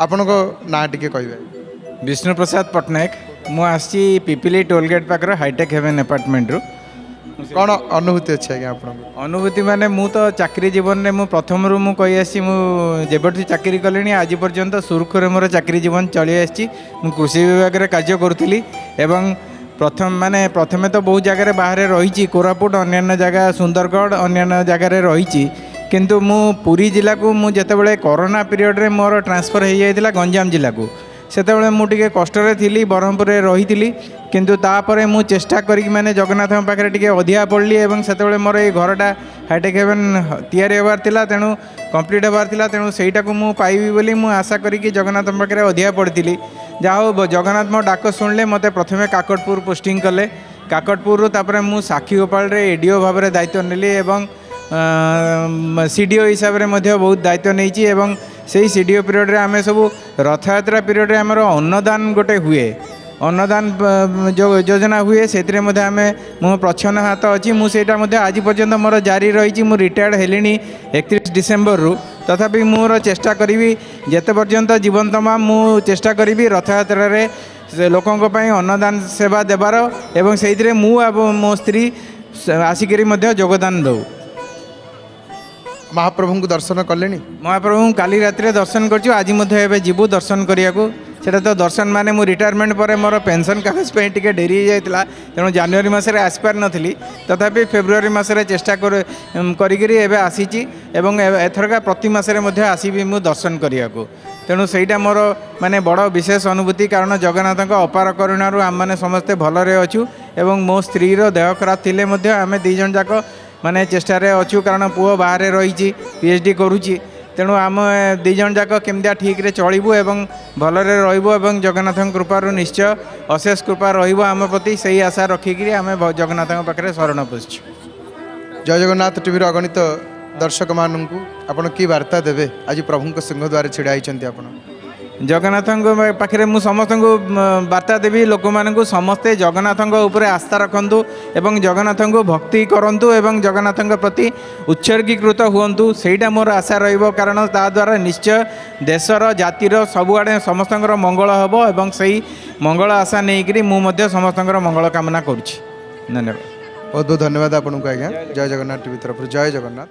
आपणक ना टी कहे विष्णु प्रसाद पट्टनायक मु आसी पिपिली टोलगेट पाखर हाईटेक हेवन अपार्टमेंट रु कौन अनुभूति अच्छी आज्ञा आप अनुभूति माने मु तो चाकरी जीवन में मु प्रथम रु मु कही आसी मु जेबठी चाकरी कले आज पर्यंत सुरखुरे मोर चाकरी जीवन चली आसी मु कृषि विभाग में कार्य करुली एवं प्रथमे तो बहुत जगह बाहर रही कोरापुट अन्य जगह सुंदरगढ़ अन्य जगह रही किंतु मु पुरी जिला को मु जेतेबेले कोरोना पीरियड रे मोर ट्रांसफर हो जाता गंजाम जिला को सेतेबेले मु टिके कष्टरे थिली ब्रह्मपुर रे रही किंतु तापरे मु चेष्टा करी माने जगन्नाथ पाखे टिके अधिया पड़ली एवं सेतेबेले मोर ये घरटा हाईटेक हेवन तैयारी होबार थिला तेणु कंप्लीट होबार थिला तेणु सेटा को मु पाइबी बोली मु आशा करी जगन्नाथ पाखे अधिया पड़ी जहा हो जगन्नाथ मो डाक शुणिले मते प्रथमे काकटपुर पोस्टिंग कले काकटपुर तापर मु साक्षी गोपाल रे एडीओ भाव में दायित्व नेली एवं सीडीओ हिसाब से बहुत दायित्व नहीं एवं से सीडीओ पीरियड रे आमे सब रथयात्रा पीरियड रे आमर अन्नदान गोटे हुए अन्नदान जो योजना हुए से मो प्रच्छन्न हाथ अच्छी मुझे आज पर्यंत मोर जारी रही मु रिटायर्ड हेली 31 डिसेम्बर रु तथापि मोर चेष्टा करी जेते पर्यंत जीवन तमाम मु चेष्टा करी रथयात्रा रे लोकों अन्नदान सेवा देवार एवं से मु मो स्त्री आसिक योगदान दौ महाप्रभु को दर्शन कले महाप्रभु काली रात दर्शन कर आज जीवु दर्शन करने को सेटा तो दर्शन माने मु रिटायरमेंट पर मोर पेंशन कागज पे टिके डेरी हो जाता तेणु जनवरी मसरे आसपार नथली तथापि फेब्रुआरी मसरे चेष्टा करी आसी एवं एथरका प्रति मसरे आसबि मु दर्शन करने को तेणु सहीटा मोर माने बड़ विशेष अनुभूति कारण जगन्नाथ अपार करुणारू आम मैंने समस्ते भलरे अच्छु एवं मो स्त्री देह खराब थिले आम दी जन जाक माने चेष्टार अच्छु कारण पुओ बाहर रही पीएचडी करुच्ची तेणु आम दी जन जाक केमतिया ठीक रे चलू एवं भलरे रहिबो एवं जगन्नाथ कृपार निश्चय अशेष कृपा रहिबो आम प्रति सही आशा रखिकी आम जगन्नाथ पाखे शरण पशु। जय जगन्नाथ टीवी अगणित दर्शक मानू आपण की वार्ता देवे आज प्रभु सिंह द्वार छिड़ा आपण जगन्नाथ पाखे मु समस्त वार्ता देवी लोक मानू समस्ते जगन्नाथ उपरे आस्था रखु एवं जगन्नाथ को भक्ति करूँ एवं जगन्नाथ प्रति उत्सर्गीकृत हूँ सेटा मोर आशा रहिबो कारण ता द्वारा निश्चय देशर जातिर सबुआड़े समस्त मंगल हम एवं सही मंगल आशा नहीं मुझे समस्त मंगल कामना करुच्ची। धन्यवाद बहुत बहुत धन्यवाद आपको आज्ञा। जय जगन्नाथ टीवी तरफ जय जगन्नाथ।